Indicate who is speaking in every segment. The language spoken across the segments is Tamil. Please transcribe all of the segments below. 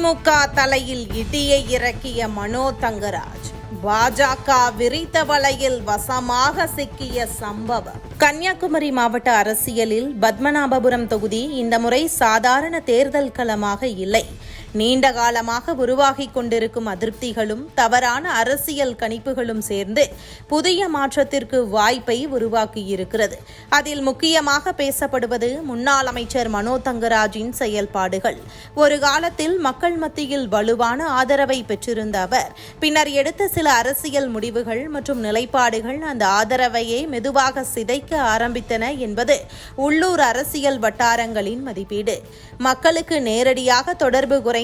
Speaker 1: திமுக தலையில் இடியை இறக்கிய மனோ தங்கராஜ். பாஜக விரித்த வலையில் வசமாக சிக்கிய சம்பவம். கன்னியாகுமரி மாவட்ட அரசியலில் பத்மநாபபுரம் தொகுதி இந்த முறை சாதாரண தேர்தல் களமாக இல்லை. நீண்ட காலமாக உருவாகிக் கொண்டிருக்கும் அதிருப்திகளும் தவறான அரசியல் கணிப்புகளும் சேர்ந்து புதிய மாற்றத்திற்கு வாய்ப்பை உருவாக்கியிருக்கிறது. அதில் முக்கியமாக பேசப்படுவது முன்னாள் அமைச்சர் மனோ தங்கராஜின் செயல்பாடுகள். ஒரு காலத்தில் மக்கள் மத்தியில் வலுவான ஆதரவை பெற்றிருந்த அவர் பின்னர் எடுத்த சில அரசியல் முடிவுகள் மற்றும் நிலைப்பாடுகள் அந்த ஆதரவையே மெதுவாக சிதைக்க ஆரம்பித்தன என்பது உள்ளூர் அரசியல் வட்டாரங்களின் மதிப்பீடு. மக்களுக்கு நேரடியாக தொடர்பு குறைந்தது,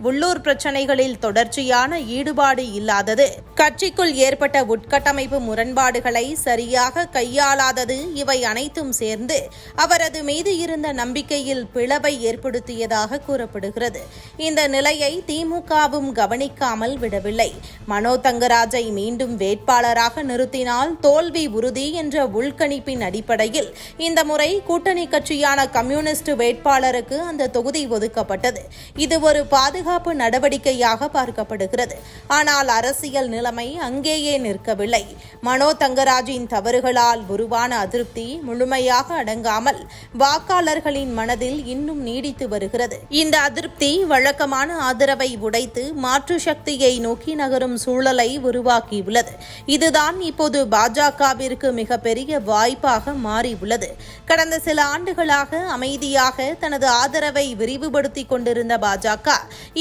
Speaker 1: உள்ளூர் பிரச்சனைகளில் தொடர்ச்சியான ஈடுபாடு இல்லாதது, கட்சிக்குள் ஏற்பட்ட உட்கட்டமைப்பு முரண்பாடுகளை சரியாக கையாளாதது, இவை அனைத்தும் சேர்ந்து அவரது மீது இருந்த நம்பிக்கையில் பிளவை ஏற்படுத்தியதாக கூறப்படுகிறது. இந்த நிலையை திமுகவும் கவனிக்காமல் விடவில்லை. மனோ தங்கராஜை மீண்டும் வேட்பாளராக நிறுத்தினால் தோல்வி உறுதி என்ற உள்கணிப்பின் அடிப்படையில் இந்த முறை கூட்டணி கட்சியான கம்யூனிஸ்ட் வேட்பாளருக்கு அந்த தொகுதி ஒதுக்கப்பட்டது. இது ஒரு பாதுகாப்பு நடவடிக்கையாக பார்க்கப்படுகிறது. ஆனால் அரசியல் நிலைமை அங்கேயே நிற்கவில்லை. மனோ தங்கராஜின் தவறுகளால் உருவான அதிருப்தி முழுமையாக அடங்காமல் வாக்காளர்களின் மனதில் இன்னும் நீடித்து வருகிறது. இந்த அதிருப்தி வழக்கமான ஆதரவை உடைத்து மாற்று சக்தியை நோக்கி நகரும் சூழலை உருவாக்கியுள்ளது. இதுதான் இப்போது பாஜகவிற்கு மிகப்பெரிய வாய்ப்பாக மாறியுள்ளது. கடந்த சில ஆண்டுகளாக அமைதியாக தனது ஆதரவை விரிவுபடுத்திக் கொண்டிருந்த பாஜக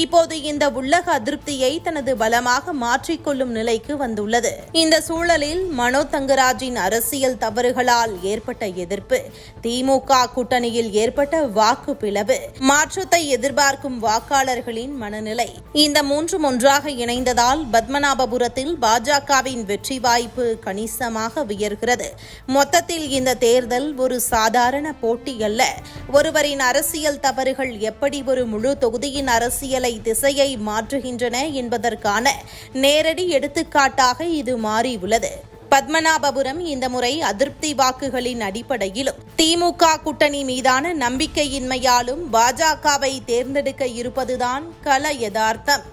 Speaker 1: இப்போது இந்த உள்ளக அதிருப்தியை தனது பலமாக மாற்றிக்கொள்ளும் நிலைக்கு வந்துள்ளது. இந்த சூழலில் மனோ தங்கராஜின் அரசியல் தவறுகளால் ஏற்பட்ட எதிர்ப்பு, திமுக கூட்டணியில் ஏற்பட்ட வாக்கு பிளவு, மாற்றத்தை எதிர்பார்க்கும் வாக்காளர்களின் மனநிலை, இந்த மூன்றும் ஒன்றாக இணைந்ததால் பத்மநாபபுரத்தில் பாஜகவின் வெற்றி வாய்ப்பு கணிசமாக உயர்கிறது. மொத்தத்தில் இந்த தேர்தல் ஒரு சாதாரண போட்டி அல்ல. ஒருவரின் அரசியல் தவறுகள் எப்படி ஒரு முழு தொகுதியின் அரசியலை திசையை மாற்றுகின்றன என்பதற்கான நேரடி எடுத்துக்காட்டாக இது மாறியுள்ளது. பத்மநாபபுரம் இந்த முறை அதிருப்தி வாக்குகளின் அடிப்படையிலும் திமுக கூட்டணி மீதான நம்பிக்கையின்மையாலும் பாஜகவை தேர்ந்தெடுக்க இருப்பதுதான் கள யதார்த்தம்.